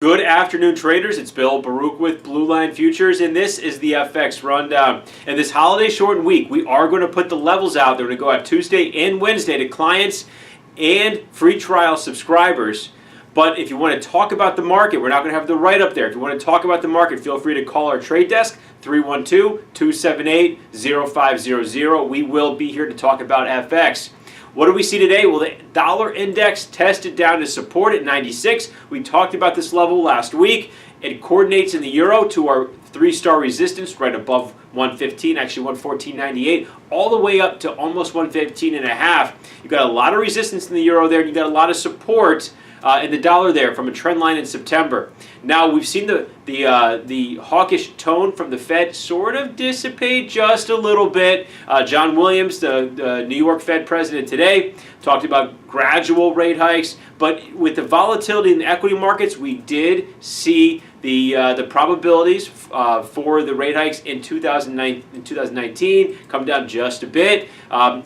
Good afternoon, traders. It's Bill Baruch with Blue Line Futures, and this is the FX Rundown. And this holiday shortened week, we are going to put the levels out. They're going to go out Tuesday and Wednesday to clients and free trial subscribers. But if you want to talk about the market, we're not going to have the write-up there. If you want to talk about the market, feel free to call our trade desk, 312-278-0500. We will be here to talk about FX. What do we see today? Well, the dollar index tested down to support at 96. We talked about this level last week. It coordinates in the euro to our three-star resistance right above 115, actually 114.98, all the way up to almost 115.5. You've got a lot of resistance in the euro there, and you've got a lot of support in the dollar there from a trend line in September. Now, we've seen the hawkish tone from the Fed sort of dissipate just a little bit. John Williams, the New York Fed president today, talked about gradual rate hikes, but with the volatility in the equity markets, we did see the probabilities for the rate hikes in 2019 come down just a bit.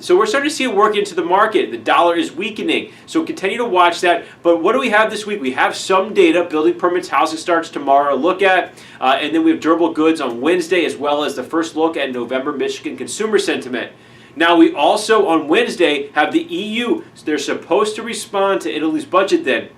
So we're starting to see it work into the market. The dollar is weakening, so continue to watch that. But what do we have this week? We have some data, building permits, housing starts tomorrow to look at, and then we have durable goods on Wednesday, as well as the first look at November Michigan consumer sentiment. Now, we also, on Wednesday, have the EU. They're supposed to respond to Italy's budget then.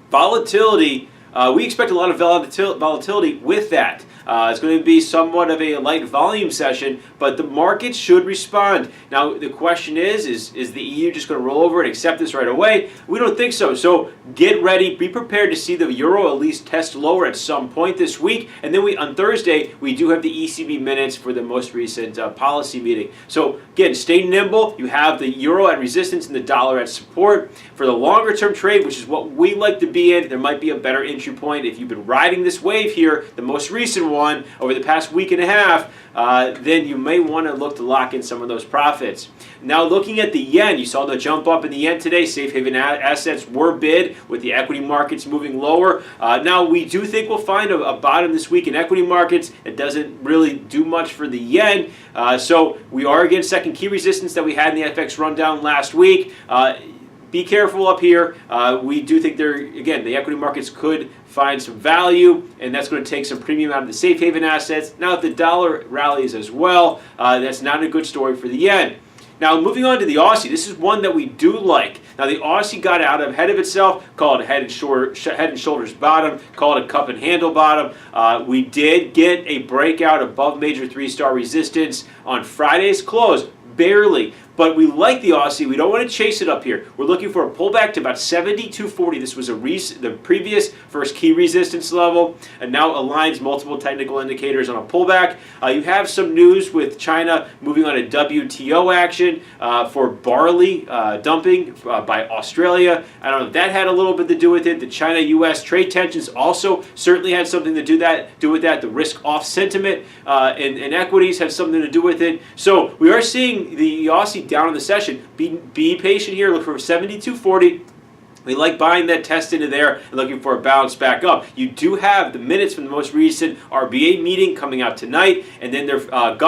Volatility, we expect a lot of volatility with that. It's going to be somewhat of a light volume session, but the market should respond. Now, the question is the EU just going to roll over and accept this right away? We don't think so. So get ready. Be prepared to see the euro at least test lower at some point this week. And then on Thursday, we do have the ECB minutes for the most recent policy meeting. So again, stay nimble. You have the euro at resistance and the dollar at support. For the longer term trade, which is what we like to be in, there might be a better entry point. If you've been riding this wave here, the most recent one, over the past week and a half, then you may want to look to lock in some of those profits. Now, looking at the yen, you saw the jump up in the yen today. Safe haven assets were bid with the equity markets moving lower. Now, we do think we'll find a bottom this week in equity markets. It doesn't really do much for the yen. So we are against second key resistance that we had in the FX rundown last week. Be careful up here. We do think again, the equity markets could find some value, and that's going to take some premium out of the safe haven assets. Now, if the dollar rallies as well, that's not a good story for the yen. Now, moving on to the Aussie, this is one that we do like. Now, the Aussie got out ahead of itself, called it head and shoulders bottom, called it cup and handle bottom. We did get a breakout above major three-star resistance on Friday's close, barely. But we like the Aussie. We don't want to chase it up here. We're looking for a pullback to about 72.40. This was the previous first key resistance level, and now aligns multiple technical indicators on a pullback. You have some news with China moving on a WTO action for barley dumping by Australia. I don't know if that had a little bit to do with it. The China-U.S. trade tensions also certainly had something to do with that. The risk-off sentiment in equities had something to do with it. So we are seeing the Aussie down in the session. Be patient here. Look for 72.40. We like buying that test into there and looking for a bounce back up. You do have the minutes from the most recent RBA meeting coming out tonight, and then their RBA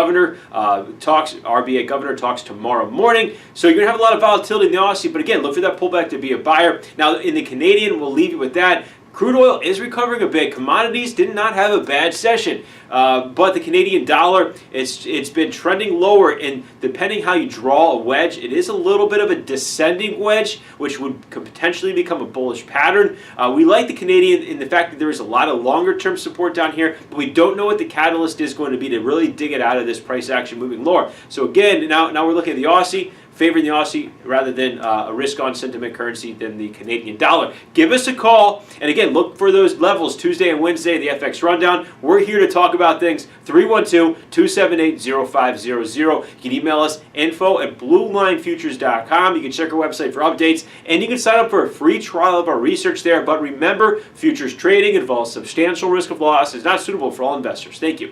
governor talks tomorrow morning. So you're going to have a lot of volatility in the Aussie, but again, look for that pullback to be a buyer. Now, in the Canadian, we'll leave you with that. Crude oil is recovering a bit. Commodities did not have a bad session, but the Canadian dollar, it's been trending lower, and depending how you draw a wedge, it is a little bit of a descending wedge, which could potentially become a bullish pattern. We like the Canadian in the fact that there is a lot of longer-term support down here, but we don't know what the catalyst is going to be to really dig it out of this price action moving lower. So again, now we're looking at the Aussie, favoring the Aussie rather than a risk-on sentiment currency than the Canadian dollar. Give us a call, and again, look for those levels Tuesday and Wednesday, the FX Rundown. We're here to talk about things. 312-278-0500. You can email us info@bluelinefutures.com. You can check our website for updates, and you can sign up for a free trial of our research there. But remember, futures trading involves substantial risk of loss. Is not suitable for all investors. Thank you.